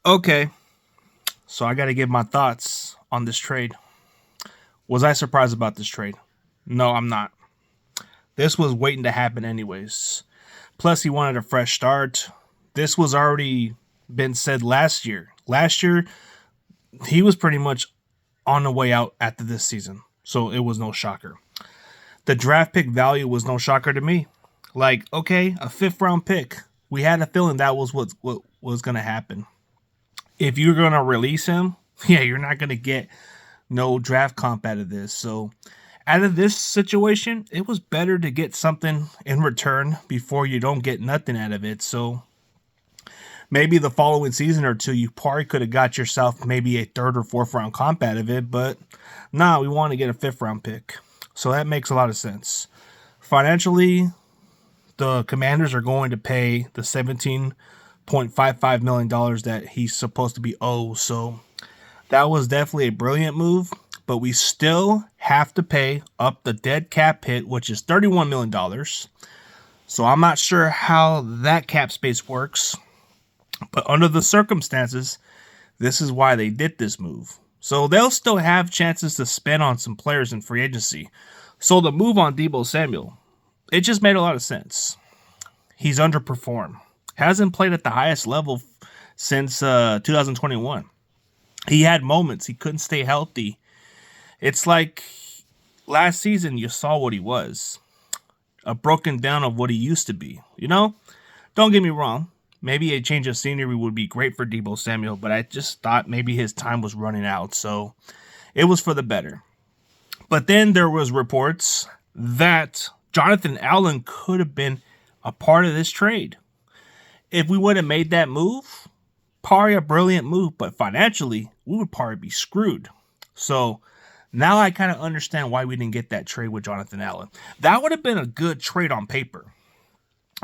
Okay, so I got to give my thoughts on this trade. Was I surprised about this trade? No, I'm not. This was waiting to happen anyways. Plus, he wanted a fresh start. This was already been said last year. Last year, he was pretty much on the way out after this season, so it was no shocker. The draft pick value was no shocker to me. Like, okay, a fifth round pick. We had a feeling that was what was going to happen. If you're going to release him, yeah, you're not going to get no draft comp out of this. So, out of this situation, it was better to get something in return before you don't get nothing out of it. So, maybe the following season or two, you probably could have got yourself maybe a third or fourth round comp out of it. But, nah, we want to get a fifth round pick. So, that makes a lot of sense. Financially, the Commanders are going to pay the $17.55 million that he's supposed to be owed. So that was definitely a brilliant move, but we still have to pay up the dead cap hit, which is $31 million. So I'm not sure how that cap space works, but under the circumstances, this is why they did this move. So they'll still have chances to spend on some players in free agency. So the move on Deebo Samuel, it just made a lot of sense. He's underperformed. Hasn't played at the highest level since 2021. He had moments. He couldn't stay healthy. It's like last season you saw what he was. A broken down of what he used to be. You know? Don't get me wrong. Maybe a change of scenery would be great for Deebo Samuel, but I just thought maybe his time was running out. So it was for the better. But then there was reports that Jonathan Allen could have been a part of this trade. If we would have made that move, probably a brilliant move, but financially, we would probably be screwed. So now I kind of understand why we didn't get that trade with Jonathan Allen. That would have been a good trade on paper.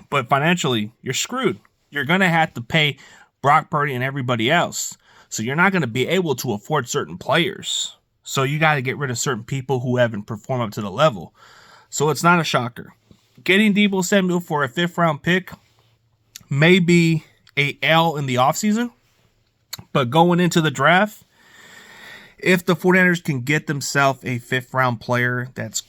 But financially, you're screwed. You're going to have to pay Brock Purdy and everybody else. So you're not going to be able to afford certain players. So you got to get rid of certain people who haven't performed up to the level. So it's not a shocker. Getting Deebo Samuel for a fifth round pick may be a L in the offseason, but going into the draft, if the 49ers can get themselves a fifth round player that's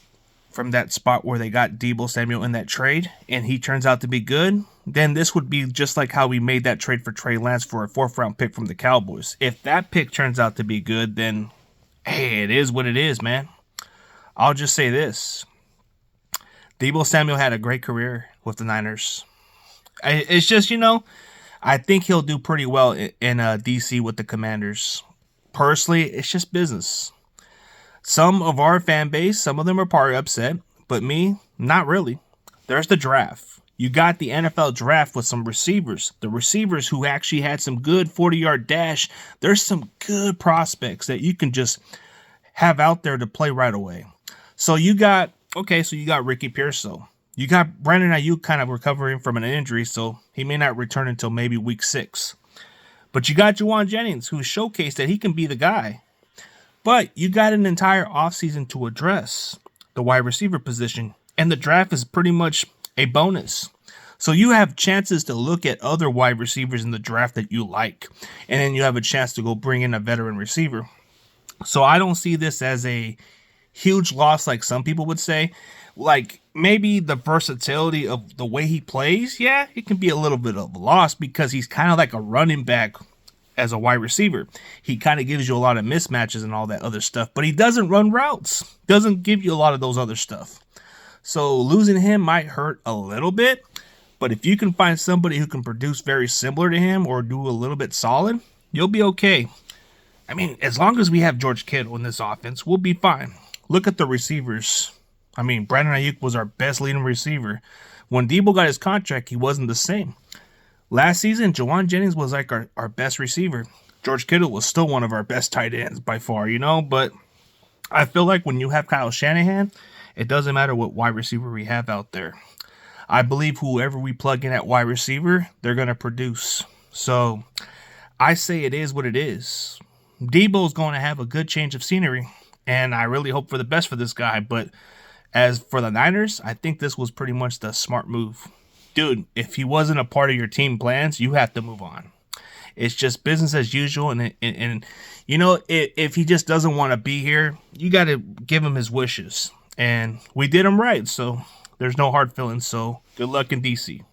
from that spot where they got Deebo Samuel in that trade, and he turns out to be good, then this would be just like how we made that trade for Trey Lance for a fourth round pick from the Cowboys. If that pick turns out to be good, then hey, it is what it is, man. I'll just say this. Deebo Samuel had a great career with the Niners. It's just, I think he'll do pretty well in D.C. with the Commanders. Personally, it's just business. Some of our fan base, some of them are probably upset, but me, not really. There's the draft. You got the NFL draft with some receivers. The receivers who actually had some good 40-yard dash. There's some good prospects that you can just have out there to play right away. So you got Ricky Pearsall. You got Brandon Ayuk kind of recovering from an injury, so he may not return until maybe week 6. But you got Juwan Jennings, who showcased that he can be the guy. But you got an entire offseason to address the wide receiver position, and the draft is pretty much a bonus. So you have chances to look at other wide receivers in the draft that you like, and then you have a chance to go bring in a veteran receiver. So I don't see this as a huge loss like some people would say. Like, maybe the versatility of the way he plays, yeah, it can be a little bit of a loss because he's kind of like a running back as a wide receiver. He kind of gives you a lot of mismatches and all that other stuff, but he doesn't run routes, doesn't give you a lot of those other stuff. So losing him might hurt a little bit, but if you can find somebody who can produce very similar to him or do a little bit solid, you'll be okay. I mean, as long as we have George Kittle in this offense, we'll be fine. Look at the receivers. I mean, Brandon Ayuk was our best leading receiver. When Deebo got his contract, he wasn't the same. Last season, Juwan Jennings was like our best receiver. George Kittle was still one of our best tight ends by far, but I feel like when you have Kyle Shanahan, it doesn't matter what wide receiver we have out there. I believe whoever we plug in at wide receiver, they're going to produce. So I say it is what it is. Deebo's going to have a good change of scenery, and I really hope for the best for this guy, but as for the Niners, I think this was pretty much the smart move. Dude, if he wasn't a part of your team plans, you have to move on. It's just business as usual. And you know, if he just doesn't want to be here, you got to give him his wishes. And we did him right. So there's no hard feelings. So good luck in DC.